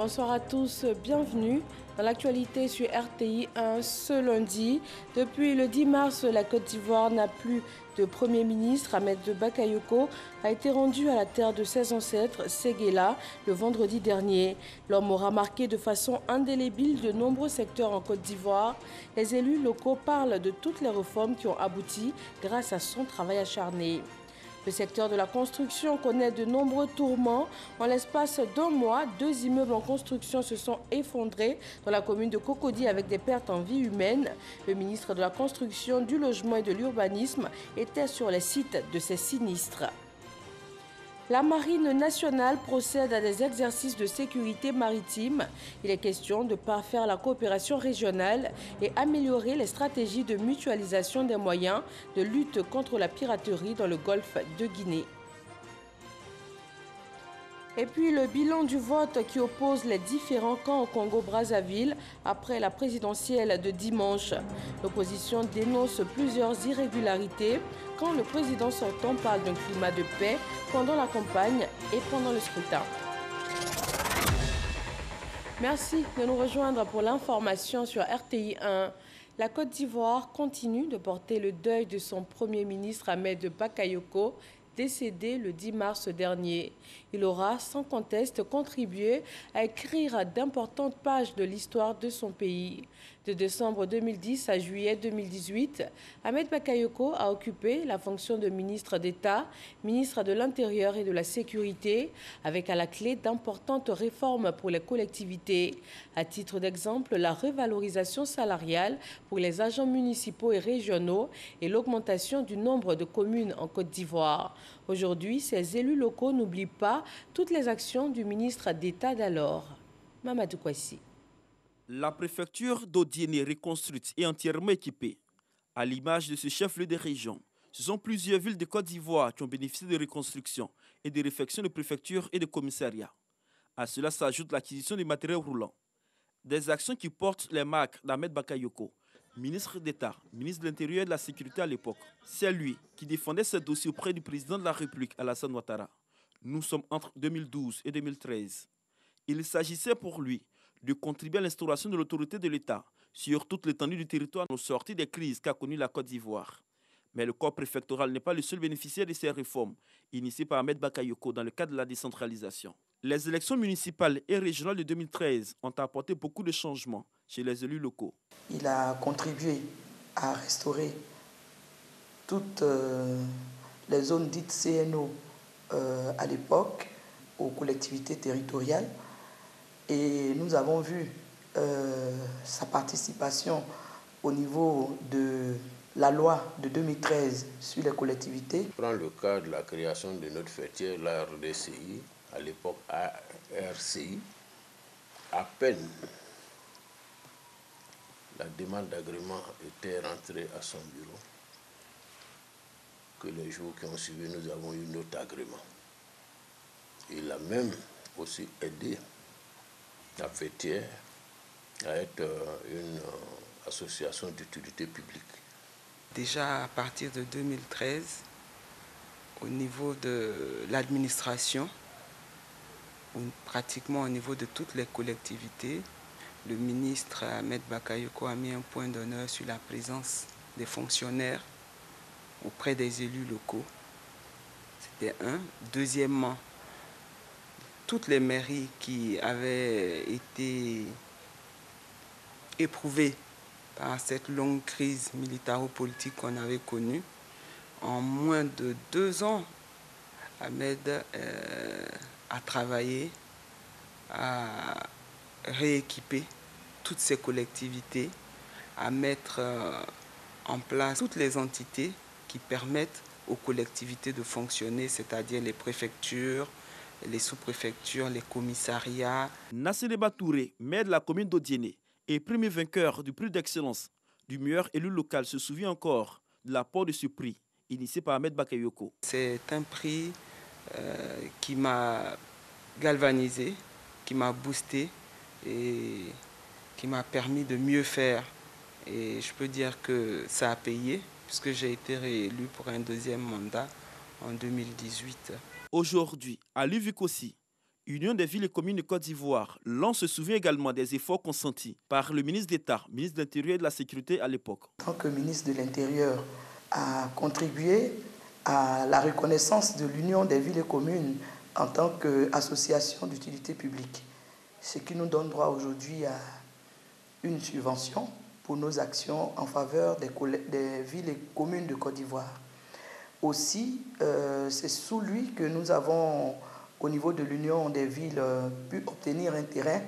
Bonsoir à tous, bienvenue dans l'actualité sur RTI 1 ce lundi. Depuis le 10 mars, la Côte d'Ivoire n'a plus de Premier ministre. Ahmed Bakayoko a été rendu à la terre de ses ancêtres, Séguéla, le vendredi dernier. L'homme aura marqué de façon indélébile de nombreux secteurs en Côte d'Ivoire. Les élus locaux parlent de toutes les réformes qui ont abouti grâce à son travail acharné. Le secteur de la construction connaît de nombreux tourments. En l'espace d'un mois, 2 immeubles en construction se sont effondrés dans la commune de Cocody avec des pertes en vie humaine. Le ministre de la Construction, du Logement et de l'Urbanisme était sur les sites de ces sinistres. La Marine nationale procède à des exercices de sécurité maritime. Il est question de parfaire la coopération régionale et améliorer les stratégies de mutualisation des moyens de lutte contre la piraterie dans le golfe de Guinée. Et puis le bilan du vote qui oppose les différents camps au Congo-Brazzaville après la présidentielle de dimanche. L'opposition dénonce plusieurs irrégularités quand le président sortant parle d'un climat de paix pendant la campagne et pendant le scrutin. Merci de nous rejoindre pour l'information sur RTI 1. La Côte d'Ivoire continue de porter le deuil de son Premier ministre Ahmed Bakayoko, décédé le 10 mars dernier. Il aura sans conteste contribué à écrire d'importantes pages de l'histoire de son pays. De décembre 2010 à juillet 2018, Ahmed Bakayoko a occupé la fonction de ministre d'État, ministre de l'Intérieur et de la Sécurité, avec à la clé d'importantes réformes pour les collectivités. À titre d'exemple, la revalorisation salariale pour les agents municipaux et régionaux et l'augmentation du nombre de communes en Côte d'Ivoire. Aujourd'hui, ces élus locaux n'oublient pas toutes les actions du ministre d'État d'alors. Mamadou Kouassi. La préfecture d'Odiéné reconstruite et entièrement équipée, à l'image de ce chef-lieu de région. Ce sont plusieurs villes de Côte d'Ivoire qui ont bénéficié de reconstruction et de réfections de préfectures et de commissariats. À cela s'ajoute l'acquisition des matériels roulants. Des actions qui portent les marques d'Ahmed Bakayoko, ministre d'État, ministre de l'Intérieur et de la Sécurité à l'époque. C'est lui qui défendait ce dossier auprès du président de la République, Alassane Ouattara. Nous sommes entre 2012 et 2013. Il s'agissait pour lui de contribuer à l'instauration de l'autorité de l'État sur toute l'étendue du territoire aux sorties des crises qu'a connues la Côte d'Ivoire. Mais le corps préfectoral n'est pas le seul bénéficiaire de ces réformes initiées par Ahmed Bakayoko dans le cadre de la décentralisation. Les élections municipales et régionales de 2013 ont apporté beaucoup de changements chez les élus locaux. Il a contribué à restaurer toutes les zones dites CNO à l'époque aux collectivités territoriales. Et nous avons vu sa participation au niveau de la loi de 2013 sur les collectivités. Je prends le cas de la création de notre fêtière, la RDCI, à l'époque ARCI. À peine la demande d'agrément était rentrée à son bureau que les jours qui ont suivi, nous avons eu notre agrément. Il a même aussi aidé la fêtière à être une association d'utilité publique. Déjà à partir de 2013, au niveau de l'administration, pratiquement au niveau de toutes les collectivités, le ministre Ahmed Bakayoko a mis un point d'honneur sur la présence des fonctionnaires auprès des élus locaux. C'était un. Deuxièmement, toutes les mairies qui avaient été éprouvées par cette longue crise militaro-politique qu'on avait connue, en moins de 2 ans, Ahmed a travaillé à rééquiper toutes ces collectivités, à mettre en place toutes les entités qui permettent aux collectivités de fonctionner, c'est-à-dire les préfectures, les sous-préfectures, les commissariats. Nassireba Touré, maire de la commune d'Odiéné et premier vainqueur du prix d'excellence du meilleur élu local, se souvient encore de l'apport de ce prix initié par Ahmed Bakayoko. C'est un prix qui m'a galvanisé, qui m'a boosté et qui m'a permis de mieux faire. Et je peux dire que ça a payé puisque j'ai été réélu pour un 2e mandat en 2018. Aujourd'hui, à Livik aussi, Union des villes et communes de Côte d'Ivoire, l'on se souvient également des efforts consentis par le ministre d'État, ministre de l'Intérieur et de la Sécurité à l'époque. En tant que ministre de l'Intérieur, a contribué à la reconnaissance de l'Union des villes et communes en tant qu'association d'utilité publique, ce qui nous donne droit aujourd'hui à une subvention pour nos actions en faveur des villes et communes de Côte d'Ivoire. Aussi, c'est sous lui que nous avons, au niveau de l'Union des villes, pu obtenir un terrain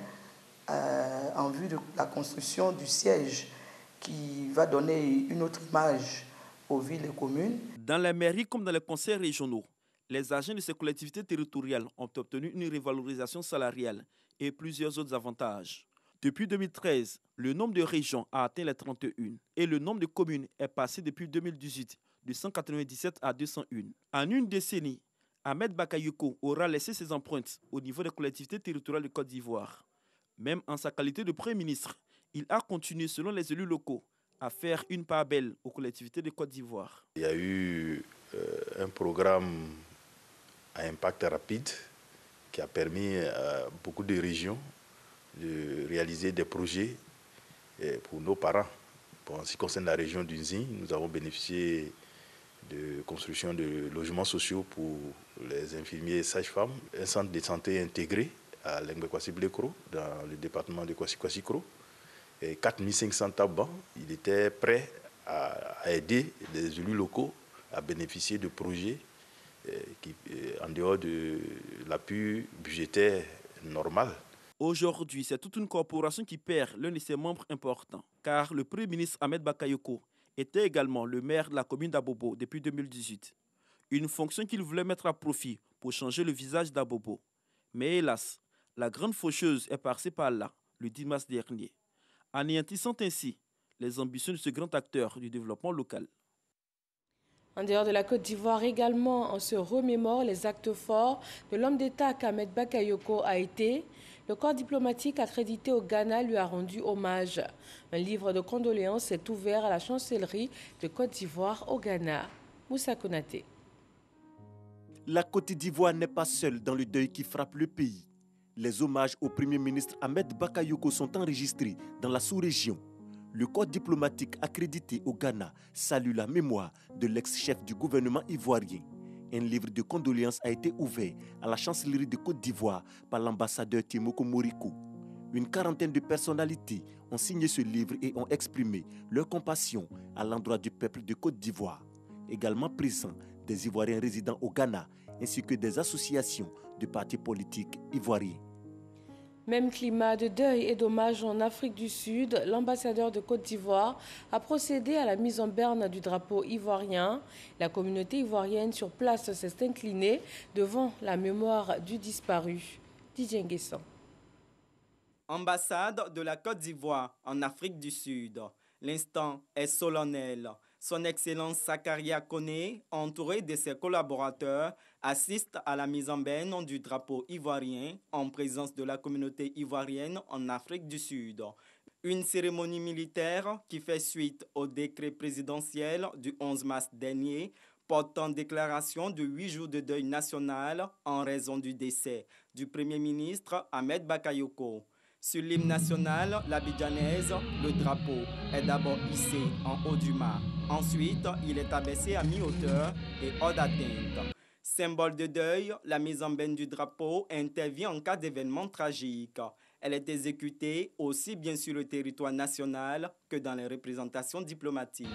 en vue de la construction du siège qui va donner une autre image aux villes et communes. Dans les mairies comme dans les conseils régionaux, les agents de ces collectivités territoriales ont obtenu une revalorisation salariale et plusieurs autres avantages. Depuis 2013, le nombre de régions a atteint les 31 et le nombre de communes est passé depuis 2018 de 197 à 201. En une décennie, Ahmed Bakayoko aura laissé ses empreintes au niveau des collectivités territoriales de Côte d'Ivoire. Même en sa qualité de Premier ministre, il a continué, selon les élus locaux, à faire une part belle aux collectivités de Côte d'Ivoire. Il y a eu un programme à impact rapide qui a permis à beaucoup de régions de réaliser des projets pour nos parents. Pour en ce qui concerne la région du Nzi, nous avons bénéficié de construction de logements sociaux pour les infirmiers et sages-femmes, un centre de santé intégré à Lengbe-Kwasi-Blekro, dans le département de Kwasi-Kwasi-Kro, et 4500 tables. Il était prêt à aider les élus locaux à bénéficier de projets en dehors de l'appui budgétaire normal. Aujourd'hui, c'est toute une corporation qui perd l'un de ses membres importants, car le Premier ministre Ahmed Bakayoko était également le maire de la commune d'Abobo depuis 2018. Une fonction qu'il voulait mettre à profit pour changer le visage d'Abobo. Mais hélas, la grande faucheuse est passée par là le 10 mars dernier, anéantissant ainsi les ambitions de ce grand acteur du développement local. En dehors de la Côte d'Ivoire également, on se remémore les actes forts de l'homme d'État qu'Ahmed Bakayoko a été. Le corps diplomatique accrédité au Ghana lui a rendu hommage. Un livre de condoléances est ouvert à la chancellerie de Côte d'Ivoire au Ghana. Moussa Konaté. La Côte d'Ivoire n'est pas seule dans le deuil qui frappe le pays. Les hommages au Premier ministre Ahmed Bakayoko sont enregistrés dans la sous-région. Le corps diplomatique accrédité au Ghana salue la mémoire de l'ex-chef du gouvernement ivoirien. Un livre de condoléances a été ouvert à la chancellerie de Côte d'Ivoire par l'ambassadeur Timoko Moriko. Une quarantaine de personnalités ont signé ce livre et ont exprimé leur compassion à l'endroit du peuple de Côte d'Ivoire. Également présents des Ivoiriens résidant au Ghana ainsi que des associations de partis politiques ivoiriens. Même climat de deuil et d'hommage en Afrique du Sud, l'ambassadeur de Côte d'Ivoire a procédé à la mise en berne du drapeau ivoirien. La communauté ivoirienne sur place s'est inclinée devant la mémoire du disparu. Didier Nguessan. Ambassade de la Côte d'Ivoire en Afrique du Sud. L'instant est solennel. Son Excellence Sakaria Koné, entouré de ses collaborateurs, assiste à la mise en berne du drapeau ivoirien en présence de la communauté ivoirienne en Afrique du Sud. Une cérémonie militaire qui fait suite au décret présidentiel du 11 mars dernier portant déclaration de 8 jours de deuil national en raison du décès du Premier ministre Ahmed Bakayoko. Sur l'hymne national, l'abidjanaise, le drapeau est d'abord hissé en haut du mât. Ensuite, il est abaissé à mi-hauteur et hors d'atteinte. Symbole de deuil, la mise en berne du drapeau intervient en cas d'événement tragique. Elle est exécutée aussi bien sur le territoire national que dans les représentations diplomatiques.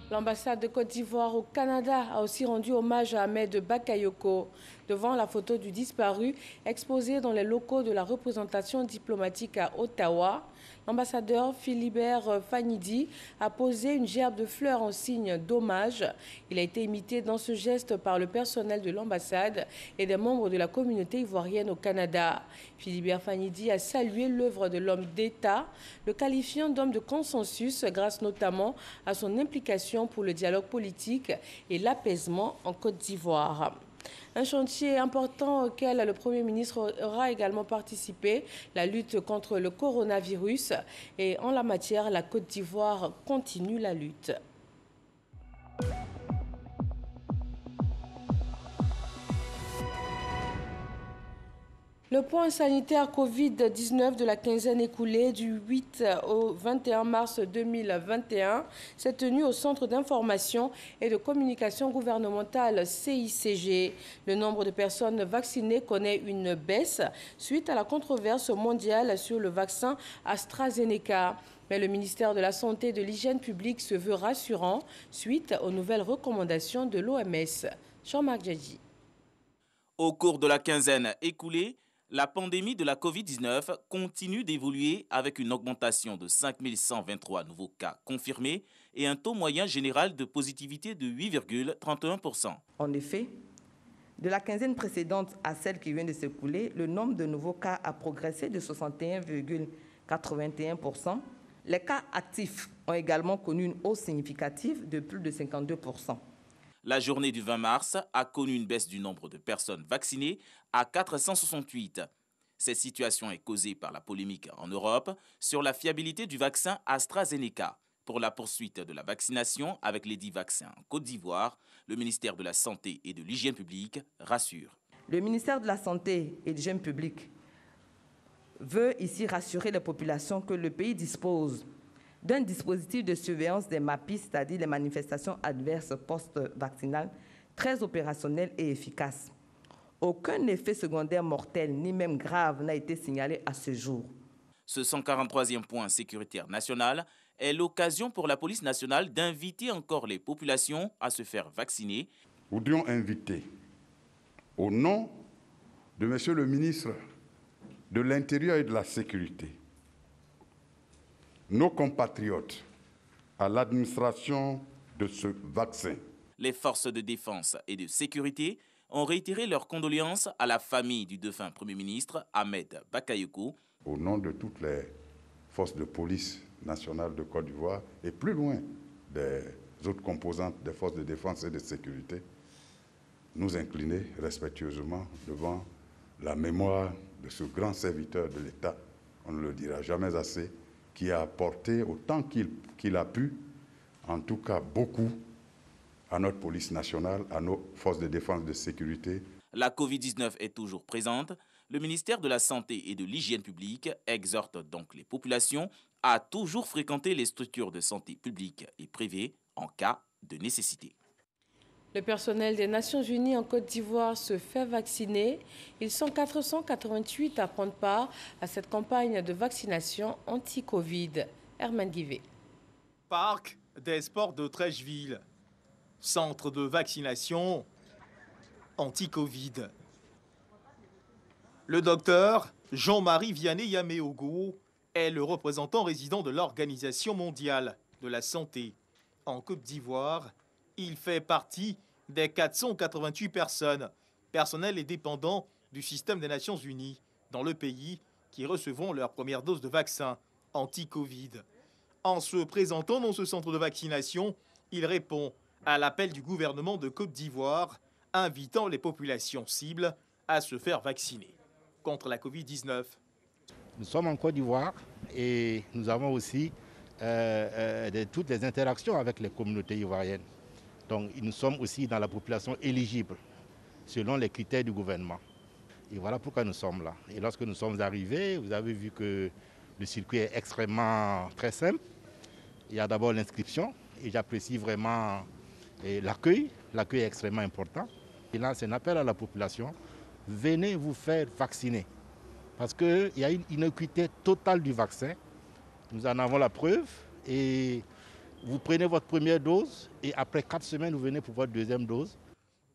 L'ambassade de Côte d'Ivoire au Canada a aussi rendu hommage à Ahmed Bakayoko. Devant la photo du disparu exposée dans les locaux de la représentation diplomatique à Ottawa, l'ambassadeur Philibert Fanidi a posé une gerbe de fleurs en signe d'hommage. Il a été imité dans ce geste par le personnel de l'ambassade et des membres de la communauté ivoirienne au Canada. Philibert Fanidi a salué l'œuvre de l'homme d'État, le qualifiant d'homme de consensus grâce notamment à son implication pour le dialogue politique et l'apaisement en Côte d'Ivoire. Un chantier important auquel le Premier ministre aura également participé, la lutte contre le coronavirus. Et en la matière, la Côte d'Ivoire continue la lutte. Le point sanitaire Covid-19 de la quinzaine écoulée du 8 au 21 mars 2021 s'est tenu au Centre d'information et de communication gouvernementale CICG. Le nombre de personnes vaccinées connaît une baisse suite à la controverse mondiale sur le vaccin AstraZeneca. Mais le ministère de la Santé et de l'Hygiène publique se veut rassurant suite aux nouvelles recommandations de l'OMS. Jean-Marc Djadji. Au cours de la quinzaine écoulée, la pandémie de la Covid-19 continue d'évoluer avec une augmentation de 5 123 nouveaux cas confirmés et un taux moyen général de positivité de 8,31%. En effet, de la quinzaine précédente à celle qui vient de s'écouler, le nombre de nouveaux cas a progressé de 61,81%. Les cas actifs ont également connu une hausse significative de plus de 52%. La journée du 20 mars a connu une baisse du nombre de personnes vaccinées à 468. Cette situation est causée par la polémique en Europe sur la fiabilité du vaccin AstraZeneca. Pour la poursuite de la vaccination avec les 10 vaccins en Côte d'Ivoire, le ministère de la Santé et de l'Hygiène publique rassure. Le ministère de la Santé et de l'Hygiène publique veut ici rassurer les populations que le pays dispose d'un dispositif de surveillance des MAPI, c'est-à-dire les manifestations adverses post-vaccinales, très opérationnel et efficace. Aucun effet secondaire mortel, ni même grave, n'a été signalé à ce jour. Ce 143e point sécuritaire national est l'occasion pour la police nationale d'inviter encore les populations à se faire vacciner. Nous voudrions inviter, au nom de Monsieur le ministre de l'Intérieur et de la Sécurité, nos compatriotes à l'administration de ce vaccin. Les forces de défense et de sécurité ont réitéré leurs condoléances à la famille du défunt Premier ministre Ahmed Bakayoko. Au nom de toutes les forces de police nationales de Côte d'Ivoire et plus loin des autres composantes des forces de défense et de sécurité, nous incliner respectueusement devant la mémoire de ce grand serviteur de l'État, on ne le dira jamais assez, qui a apporté autant qu'il a pu, en tout cas beaucoup, à notre police nationale, à nos forces de défense et de sécurité. La Covid-19 est toujours présente. Le ministère de la Santé et de l'Hygiène publique exhorte donc les populations à toujours fréquenter les structures de santé publiques et privées en cas de nécessité. Le personnel des Nations Unies en Côte d'Ivoire se fait vacciner. Ils sont 488 à prendre part à cette campagne de vaccination anti-Covid. Herman Guivet. Parc des sports de Trècheville. Centre de vaccination anti-Covid. Le docteur Jean-Marie Vianney-Yaméogo est le représentant résident de l'Organisation mondiale de la santé en Côte d'Ivoire. Il fait partie des 488 personnes, personnels et dépendants du système des Nations Unies dans le pays qui recevront leur première dose de vaccin anti-Covid. En se présentant dans ce centre de vaccination, il répond à l'appel du gouvernement de Côte d'Ivoire, invitant les populations cibles à se faire vacciner contre la Covid-19. Nous sommes en Côte d'Ivoire et nous avons aussi toutes les interactions avec les communautés ivoiriennes. Donc nous sommes aussi dans la population éligible selon les critères du gouvernement. Et voilà pourquoi nous sommes là. Et lorsque nous sommes arrivés, vous avez vu que le circuit est extrêmement très simple. Il y a d'abord l'inscription et j'apprécie vraiment l'accueil. L'accueil est extrêmement important. Et là, c'est un appel à la population. Venez vous faire vacciner. Parce qu'il y a une inéquité totale du vaccin. Nous en avons la preuve. Et vous prenez votre première dose et après 4 semaines, vous venez pour votre deuxième dose.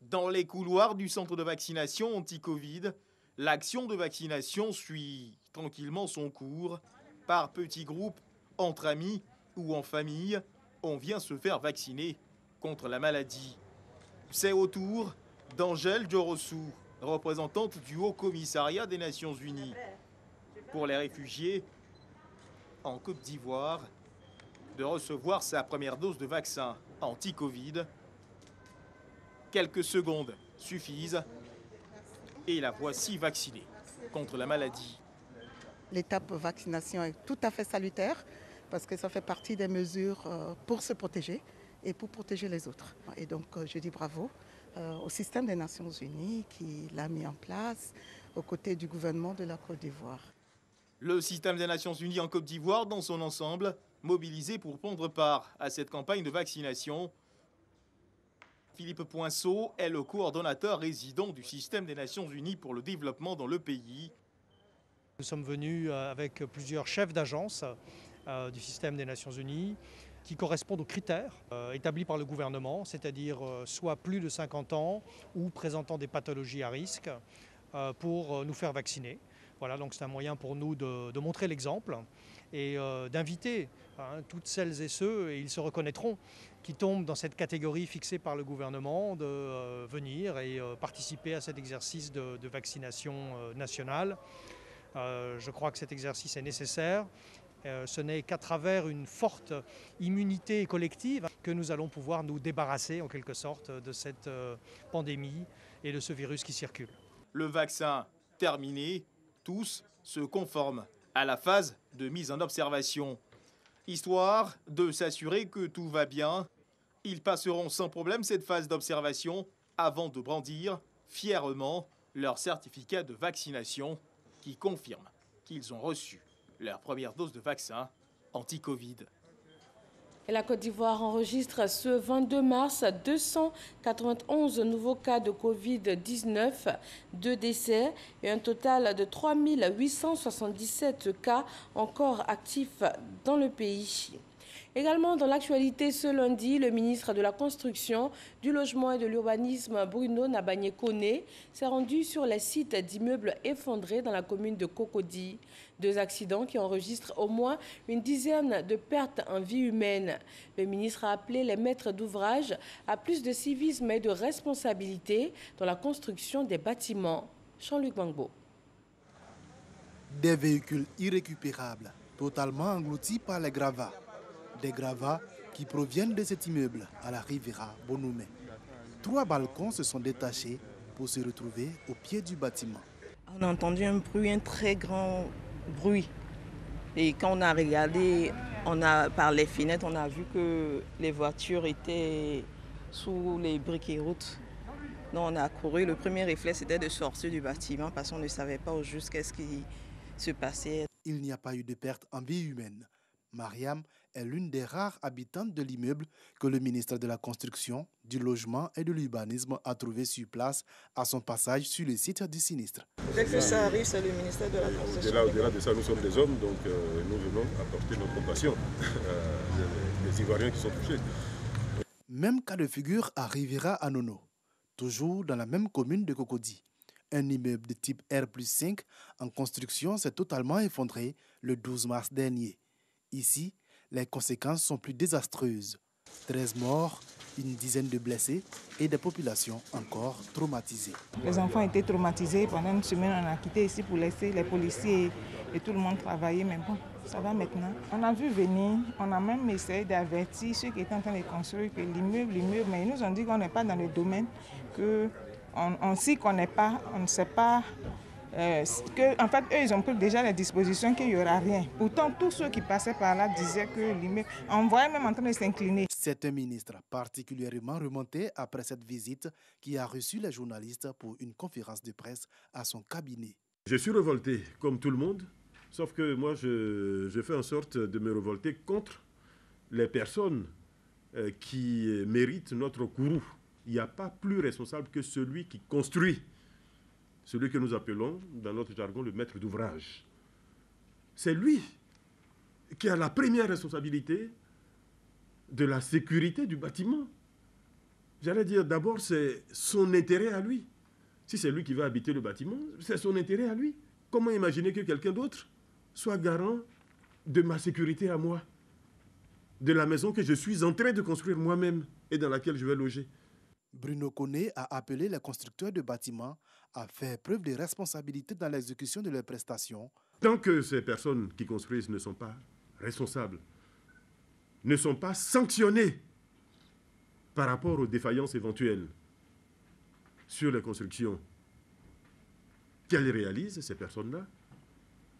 Dans les couloirs du centre de vaccination anti-Covid, l'action de vaccination suit tranquillement son cours. Par petits groupes, entre amis ou en famille, on vient se faire vacciner contre la maladie. C'est au tour d'Angèle Djorossou, représentante du Haut Commissariat des Nations Unies pour les réfugiés en Côte d'Ivoire, de recevoir sa première dose de vaccin anti-Covid. Quelques secondes suffisent et la voici vaccinée contre la maladie. L'étape vaccination est tout à fait salutaire parce que ça fait partie des mesures pour se protéger et pour protéger les autres. Et donc je dis bravo au système des Nations Unies qui l'a mis en place, aux côtés du gouvernement de la Côte d'Ivoire. Le système des Nations Unies en Côte d'Ivoire, dans son ensemble, mobilisé pour prendre part à cette campagne de vaccination. Philippe Poinceau est le coordonnateur résident du système des Nations Unies pour le développement dans le pays. Nous sommes venus avec plusieurs chefs d'agence du système des Nations Unies qui correspondent aux critères établis par le gouvernement, c'est-à-dire soit plus de 50 ans ou présentant des pathologies à risque pour nous faire vacciner. Voilà, donc c'est un moyen pour nous de montrer l'exemple et d'inviter toutes celles et ceux, et ils se reconnaîtront, qui tombent dans cette catégorie fixée par le gouvernement, de venir et participer à cet exercice de vaccination nationale. Je crois que cet exercice est nécessaire. Ce n'est qu'à travers une forte immunité collective que nous allons pouvoir nous débarrasser en quelque sorte de cette pandémie et de ce virus qui circule. Le vaccin terminé, tous se conforment à la phase de mise en observation. Histoire de s'assurer que tout va bien, ils passeront sans problème cette phase d'observation avant de brandir fièrement leur certificat de vaccination qui confirme qu'ils ont reçu leur première dose de vaccin anti-Covid. Et la Côte d'Ivoire enregistre ce 22 mars 291 nouveaux cas de Covid-19, 2 décès et un total de 3 877 cas encore actifs dans le pays. Également dans l'actualité ce lundi, le ministre de la Construction, du Logement et de l'Urbanisme, Bruno Nabagné-Koné, s'est rendu sur les sites d'immeubles effondrés dans la commune de Cocody. 2 accidents qui enregistrent au moins une dizaine de pertes en vie humaine. Le ministre a appelé les maîtres d'ouvrage à plus de civisme et de responsabilité dans la construction des bâtiments. Jean-Luc Bangbo. Des véhicules irrécupérables, totalement engloutis par les gravats. Des gravats qui proviennent de cet immeuble à la Riviera Bonoumé. 3 balcons se sont détachés pour se retrouver au pied du bâtiment. On a entendu un bruit, un très grand bruit. Et quand on a regardé, par les fenêtres, on a vu que les voitures étaient sous les briques-et-routes. Donc on a couru. Le premier réflexe était de sortir du bâtiment parce qu'on ne savait pas au juste qu'est-ce qui se passait. Il n'y a pas eu de perte en vie humaine. Mariam est l'une des rares habitantes de l'immeuble que le ministre de la Construction, du Logement et de l'Urbanisme a trouvé sur place à son passage sur le site du sinistre. Dès que ça arrive, c'est le ministère de la Construction. Au-delà de ça, nous sommes des hommes, donc nous venons apporter notre compassion les Ivoiriens qui sont touchés. Même cas de figure à Riviera Anono, toujours dans la même commune de Cocody. Un immeuble de type R+5 en construction s'est totalement effondré le 12 mars dernier. Ici, les conséquences sont plus désastreuses. 13 morts, une dizaine de blessés et des populations encore traumatisées. Les enfants étaient traumatisés. Pendant une semaine, on a quitté ici pour laisser les policiers et tout le monde travailler. Mais bon, ça va maintenant. On a vu venir, on a même essayé d'avertir ceux qui étaient en train de construire que l'immeuble, mais ils nous ont dit qu'on n'est pas dans le domaine, qu'on ne s'y connaît pas, on ne sait pas. En fait, eux, ils ont pris déjà les dispositions qu'il n'y aura rien. Pourtant, tous ceux qui passaient par là disaient que l'immeuble, on voyait même en train de s'incliner. C'est un ministre particulièrement remonté après cette visite qui a reçu les journalistes pour une conférence de presse à son cabinet. Je suis révolté, comme tout le monde, sauf que moi, je fais en sorte de me révolter contre les personnes qui méritent notre courroux. Il n'y a pas plus responsable que celui qui construit. Celui que nous appelons, dans notre jargon, le maître d'ouvrage. C'est lui qui a la première responsabilité de la sécurité du bâtiment. J'allais dire, d'abord, c'est son intérêt à lui. Si c'est lui qui va habiter le bâtiment, c'est son intérêt à lui. Comment imaginer que quelqu'un d'autre soit garant de ma sécurité à moi, de la maison que je suis en train de construire moi-même et dans laquelle je vais loger? Bruno Koné a appelé les constructeurs de bâtiments à faire preuve de responsabilité dans l'exécution de leurs prestations. Tant que ces personnes qui construisent ne sont pas responsables, ne sont pas sanctionnées par rapport aux défaillances éventuelles sur les constructions qu'elles réalisent, ces personnes-là,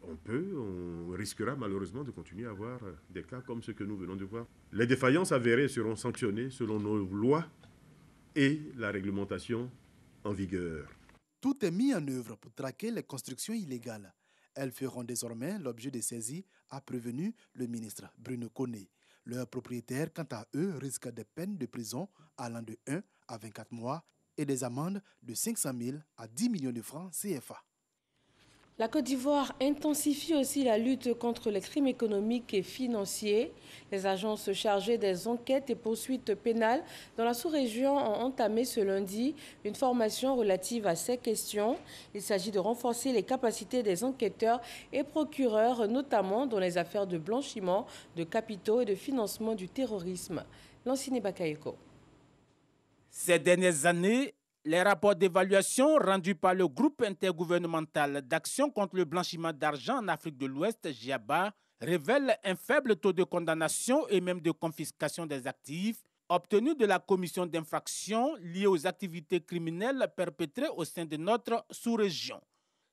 on risquera malheureusement de continuer à avoir des cas comme ceux que nous venons de voir. Les défaillances avérées seront sanctionnées selon nos lois et la réglementation en vigueur. Tout est mis en œuvre pour traquer les constructions illégales. Elles feront désormais l'objet de saisies, a prévenu le ministre Bruno Koné. Leurs propriétaires, quant à eux, risquent des peines de prison allant de 1 à 24 mois et des amendes de 500 000 à 10 millions de francs CFA. La Côte d'Ivoire intensifie aussi la lutte contre les crimes économiques et financiers. Les agences chargées des enquêtes et poursuites pénales dans la sous-région ont entamé ce lundi une formation relative à ces questions. Il s'agit de renforcer les capacités des enquêteurs et procureurs, notamment dans les affaires de blanchiment, de capitaux et de financement du terrorisme. Lansine Bakayoko. Ces dernières années, les rapports d'évaluation rendus par le groupe intergouvernemental d'action contre le blanchiment d'argent en Afrique de l'Ouest, GIABA, révèlent un faible taux de condamnation et même de confiscation des actifs obtenus de la commission d'infraction liée aux activités criminelles perpétrées au sein de notre sous-région.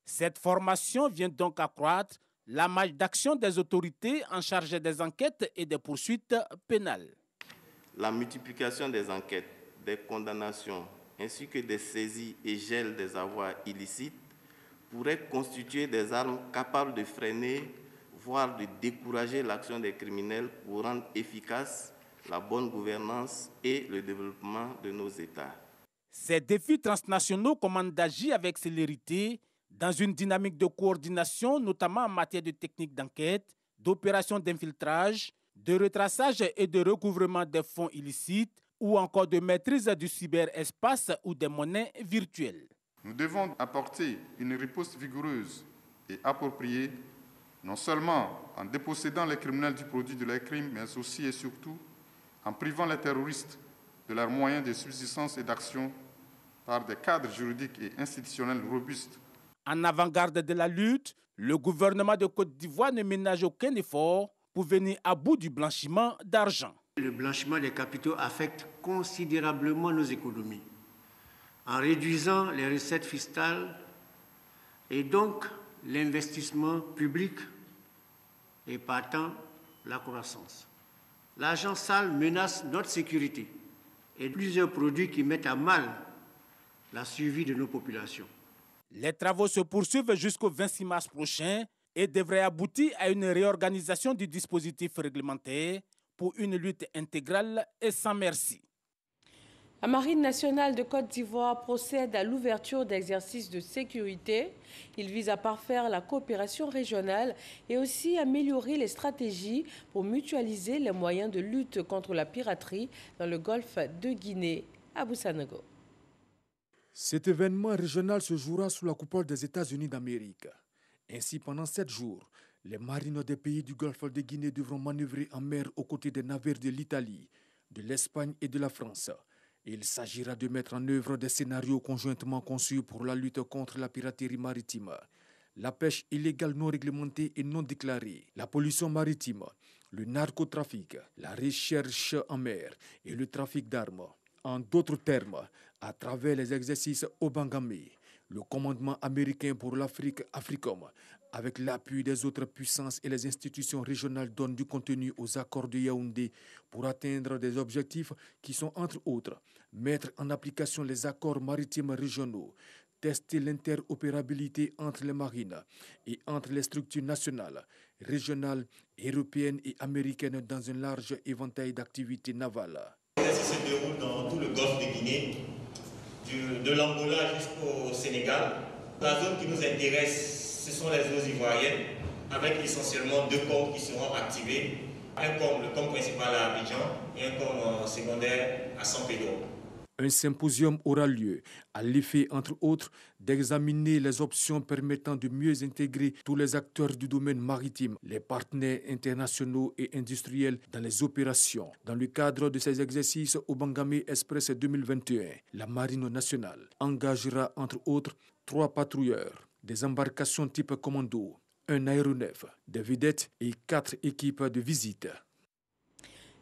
Cette formation vient donc accroître la marge d'action des autorités en charge des enquêtes et des poursuites pénales. La multiplication des enquêtes, des condamnations, ainsi que des saisies et gels des avoirs illicites, pourraient constituer des armes capables de freiner, voire de décourager l'action des criminels pour rendre efficace la bonne gouvernance et le développement de nos États. Ces défis transnationaux commandent d'agir avec célérité dans une dynamique de coordination, notamment en matière de techniques d'enquête, d'opérations d'infiltrage, de retraçage et de recouvrement des fonds illicites, ou encore de maîtrise du cyberespace ou des monnaies virtuelles. Nous devons apporter une riposte vigoureuse et appropriée, non seulement en dépossédant les criminels du produit de leurs crimes, mais aussi et surtout en privant les terroristes de leurs moyens de subsistance et d'action par des cadres juridiques et institutionnels robustes. En avant-garde de la lutte, le gouvernement de Côte d'Ivoire ne ménage aucun effort pour venir à bout du blanchiment d'argent. Le blanchiment des capitaux affecte considérablement nos économies en réduisant les recettes fiscales et donc l'investissement public et partant la croissance. L'argent sale menace notre sécurité et plusieurs produits qui mettent à mal la survie de nos populations. Les travaux se poursuivent jusqu'au 26 mars prochain et devraient aboutir à une réorganisation du dispositif réglementaire pour une lutte intégrale et sans merci. La Marine nationale de Côte d'Ivoire procède à l'ouverture d'exercices de sécurité. Il vise à parfaire la coopération régionale et aussi améliorer les stratégies pour mutualiser les moyens de lutte contre la piraterie dans le golfe de Guinée. Abou Sanogo. Cet événement régional se jouera sous la coupole des États-Unis d'Amérique. Ainsi, pendant 7 jours, les marines des pays du golfe de Guinée devront manœuvrer en mer aux côtés des navires de l'Italie, de l'Espagne et de la France. Il s'agira de mettre en œuvre des scénarios conjointement conçus pour la lutte contre la piraterie maritime, la pêche illégale non réglementée et non déclarée, la pollution maritime, le narcotrafic, la recherche en mer et le trafic d'armes. En d'autres termes, à travers les exercices Obangame, le commandement américain pour l'Afrique, AFRICOM, avec l'appui des autres puissances et les institutions régionales, donne du contenu aux accords de Yaoundé pour atteindre des objectifs qui sont, entre autres, mettre en application les accords maritimes régionaux, tester l'interopérabilité entre les marines et entre les structures nationales, régionales, européennes et américaines dans un large éventail d'activités navales. L'exercice se déroule dans tout le golfe de Guinée, de l'Angola jusqu'au Sénégal. La zone qui nous intéresse, ce sont les eaux ivoiriennes, avec essentiellement 2 corps qui seront activés. Un corps, le corps principal à Abidjan et un corps secondaire à San Pedro. Un symposium aura lieu à l'effet, entre autres, d'examiner les options permettant de mieux intégrer tous les acteurs du domaine maritime, les partenaires internationaux et industriels dans les opérations. Dans le cadre de ces exercices Obangame Express 2021, la Marine nationale engagera, entre autres, 3 patrouilleurs, des embarcations type commando, un aéronef, des vedettes et 4 équipes de visite.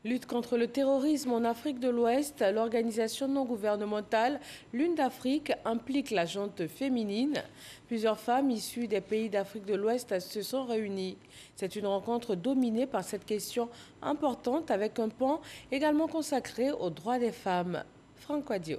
Lutte contre le terrorisme en Afrique de l'Ouest, l'organisation non gouvernementale Lune d'Afrique implique la junte féminine. Plusieurs femmes issues des pays d'Afrique de l'Ouest se sont réunies. C'est une rencontre dominée par cette question importante avec un pan également consacré aux droits des femmes. Franck Wadio.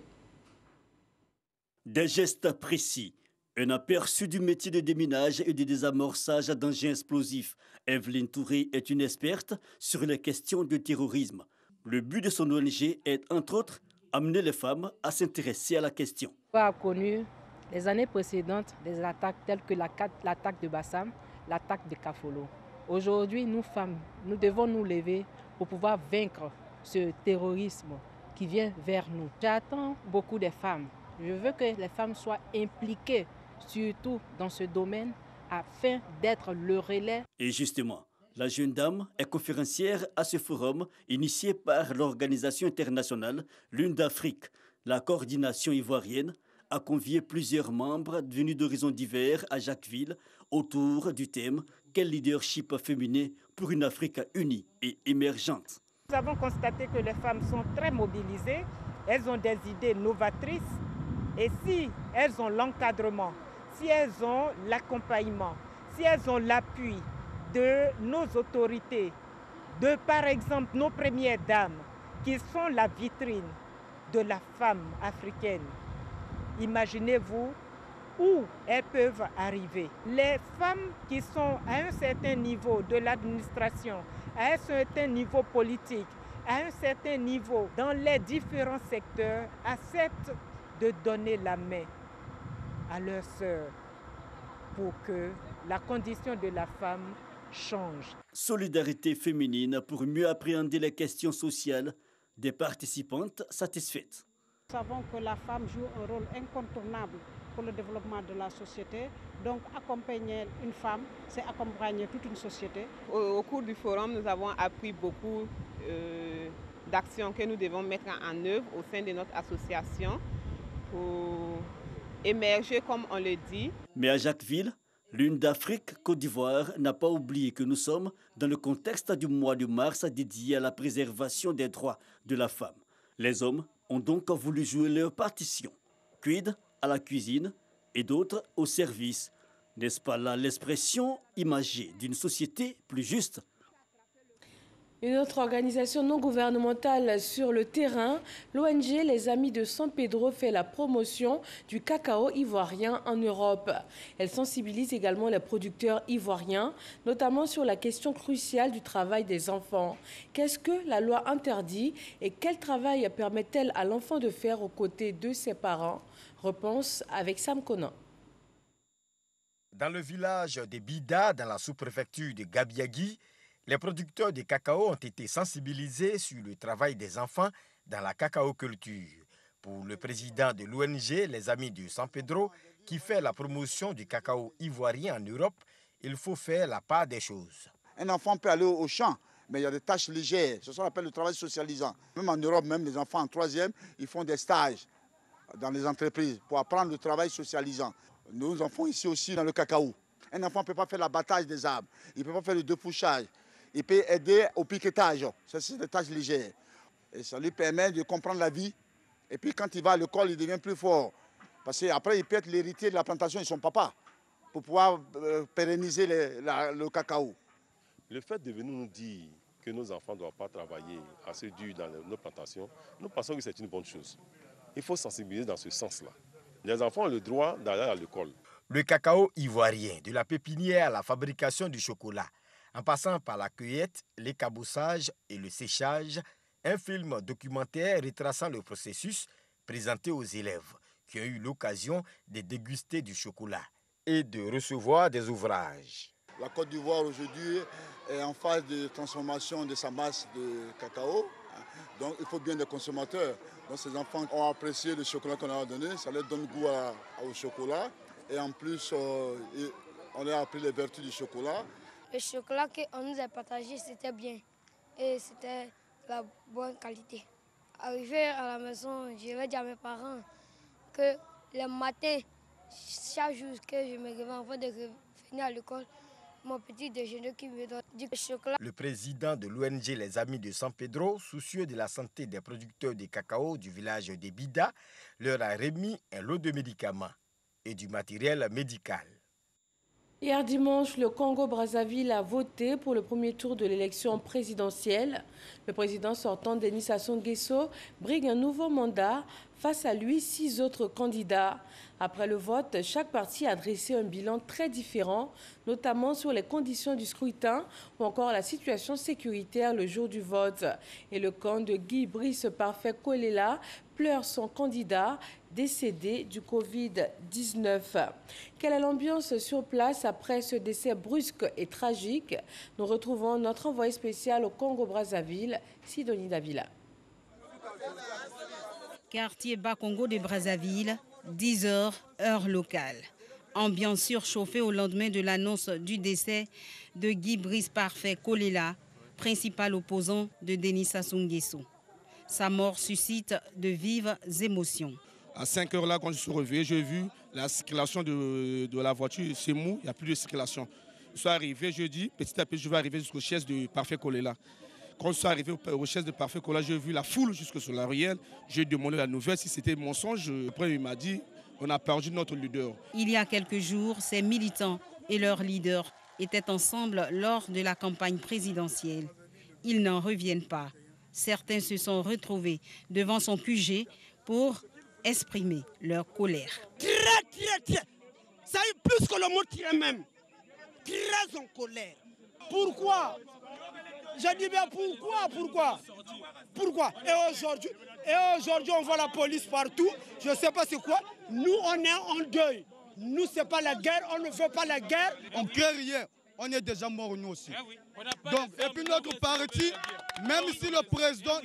Des gestes précis Un aperçu du métier de déminage et de désamorçage d'engins explosifs. Evelyne Touré est une experte sur les questions de terrorisme. Le but de son ONG est, entre autres, amener les femmes à s'intéresser à la question. On a connu les années précédentes des attaques telles que l'attaque de Bassam, l'attaque de Kafolo. Aujourd'hui, nous femmes, nous devons nous lever pour pouvoir vaincre ce terrorisme qui vient vers nous. J'attends beaucoup des femmes. Je veux que les femmes soient impliquées, surtout dans ce domaine, afin d'être le relais. Et justement, la jeune dame est conférencière à ce forum initié par l'Organisation internationale Lune d'Afrique. La coordination ivoirienne a convié plusieurs membres venus d'horizons divers à Jacquesville autour du thème « Quel leadership féminin pour une Afrique unie et émergente ?» Nous avons constaté que les femmes sont très mobilisées, elles ont des idées novatrices et si elles ont l'encadrement, si elles ont l'accompagnement, si elles ont l'appui de nos autorités, de par exemple nos premières dames qui sont la vitrine de la femme africaine, imaginez-vous où elles peuvent arriver. Les femmes qui sont à un certain niveau de l'administration, à un certain niveau politique, à un certain niveau dans les différents secteurs, acceptent de donner la main à leurs sœurs pour que la condition de la femme change. Solidarité féminine pour mieux appréhender les questions sociales des participantes satisfaites. Nous savons que la femme joue un rôle incontournable pour le développement de la société. Donc accompagner une femme, c'est accompagner toute une société. Au cours du forum, nous avons appris beaucoup d'actions que nous devons mettre en œuvre au sein de notre association pour émerger, comme on le dit. Mais à Jacquesville, Lune d'Afrique Côte d'Ivoire n'a pas oublié que nous sommes dans le contexte du mois de mars dédié à la préservation des droits de la femme. Les hommes ont donc voulu jouer leur partition. Quid à la cuisine et d'autres au service. N'est-ce pas là l'expression imagée d'une société plus juste? Une autre organisation non gouvernementale sur le terrain, l'ONG Les Amis de San Pedro fait la promotion du cacao ivoirien en Europe. Elle sensibilise également les producteurs ivoiriens, notamment sur la question cruciale du travail des enfants. Qu'est-ce que la loi interdit et quel travail permet-elle à l'enfant de faire aux côtés de ses parents? Réponse avec Sam Conan. Dans le village de Bida, dans la sous-préfecture de Gabiagui, les producteurs de cacao ont été sensibilisés sur le travail des enfants dans la cacaoculture. Pour le président de l'ONG Les Amis de San Pedro, qui fait la promotion du cacao ivoirien en Europe, il faut faire la part des choses. Un enfant peut aller au champ, mais il y a des tâches légères. C'est ce qu'on appelle le travail socialisant. Même en Europe, même les enfants en 3e, ils font des stages dans les entreprises pour apprendre le travail socialisant. Nous en faisons ici aussi dans le cacao. Un enfant ne peut pas faire l'abattage des arbres, il ne peut pas faire le dépouchage. Il peut aider au piquetage, ça c'est des tâches légères. Et ça lui permet de comprendre la vie. Et puis quand il va à l'école, il devient plus fort. Parce qu'après, il peut être l'héritier de la plantation de son papa pour pouvoir pérenniser le cacao. Le fait de venir nous dire que nos enfants ne doivent pas travailler assez dur dans nos plantations, nous pensons que c'est une bonne chose. Il faut sensibiliser dans ce sens-là. Les enfants ont le droit d'aller à l'école. Le cacao ivoirien, de la pépinière à la fabrication du chocolat, en passant par la cueillette, l'écabossage et le séchage, un film documentaire retraçant le processus présenté aux élèves qui ont eu l'occasion de déguster du chocolat et de recevoir des ouvrages. La Côte d'Ivoire aujourd'hui est en phase de transformation de sa masse de cacao. Donc il faut bien des consommateurs. Donc ces enfants ont apprécié le chocolat qu'on leur a donné, ça leur donne goût au chocolat. Et en plus, on leur a appris les vertus du chocolat. Le chocolat qu'on nous a partagé, c'était bien et c'était de la bonne qualité. Arrivé à la maison, je vais dire à mes parents que le matin, chaque jour que je me réveille avant de revenir à l'école, mon petit déjeuner qui me donne du chocolat. Le président de l'ONG Les Amis de San Pedro, soucieux de la santé des producteurs de cacao du village de Bida, leur a remis un lot de médicaments et du matériel médical. Hier dimanche, le Congo-Brazzaville a voté pour le premier tour de l'élection présidentielle. Le président sortant, Denis Sassou Nguesso, brigue un nouveau mandat. Face à lui, 6 autres candidats. Après le vote, chaque parti a dressé un bilan très différent, notamment sur les conditions du scrutin ou encore la situation sécuritaire le jour du vote. Et le camp de Guy Brice Parfait Kolela pleure son candidat décédé du Covid-19. Quelle est l'ambiance sur place après ce décès brusque et tragique? Nous retrouvons notre envoyé spécial au Congo-Brazzaville, Sidonie Davila. Quartier Bas-Congo de Brazzaville, 10 h, heure locale. Ambiance surchauffée au lendemain de l'annonce du décès de Guy Brice Parfait Kolela, principal opposant de Denis Sassou Nguesso. Sa mort suscite de vives émotions. À 5 h là, quand je suis réveillé, j'ai vu la circulation de la voiture. C'est mou, il n'y a plus de circulation. Je suis arrivé, je dis, petit à petit, je vais arriver jusqu'au chaises de Parfait Kolela. Quand je suis arrivé au chaises de Parfait Kolela, j'ai vu la foule jusque sur la ruelle. J'ai demandé la nouvelle si c'était mensonge. Après, il m'a dit, on a perdu notre leader. Il y a quelques jours, ces militants et leurs leaders étaient ensemble lors de la campagne présidentielle. Ils n'en reviennent pas. Certains se sont retrouvés devant son QG pour exprimer leur colère. Très. Ça a eu plus que le mot très même. Très en colère. Pourquoi? Je dis bien pourquoi? Et aujourd'hui, on voit la police partout. Je ne sais pas c'est quoi. Nous, on est en deuil. Nous, ce n'est pas la guerre. On ne veut pas la guerre. On ne crée rien. On est déjà morts nous aussi. Donc, et puis notre parti, même si le président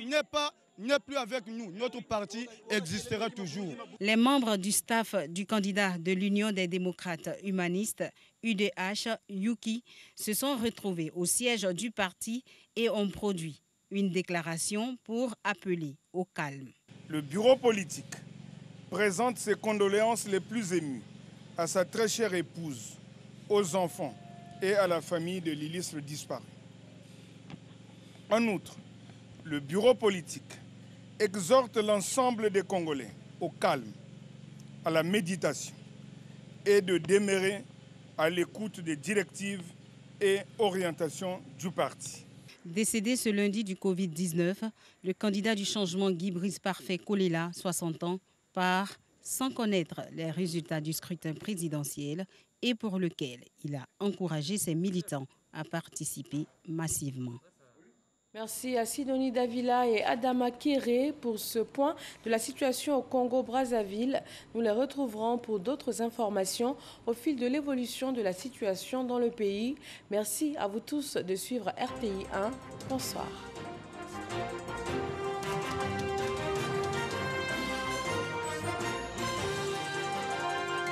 n'est plus avec nous, notre parti existera toujours. Les membres du staff du candidat de l'Union des démocrates humanistes, UDH, Yuki, se sont retrouvés au siège du parti et ont produit une déclaration pour appeler au calme. Le bureau politique présente ses condoléances les plus émues à sa très chère épouse, aux enfants et à la famille de l'illustre disparu. En outre, le bureau politique exhorte l'ensemble des Congolais au calme, à la méditation et de demeurer à l'écoute des directives et orientations du parti. Décédé ce lundi du Covid-19, le candidat du changement Guy Brice Parfait Kolela, 60 ans, part sans connaître les résultats du scrutin présidentiel et pour lequel il a encouragé ses militants à participer massivement. Merci à Sidonie Davila et Adama Kéré pour ce point de la situation au Congo-Brazzaville. Nous les retrouverons pour d'autres informations au fil de l'évolution de la situation dans le pays. Merci à vous tous de suivre RTI 1. Bonsoir.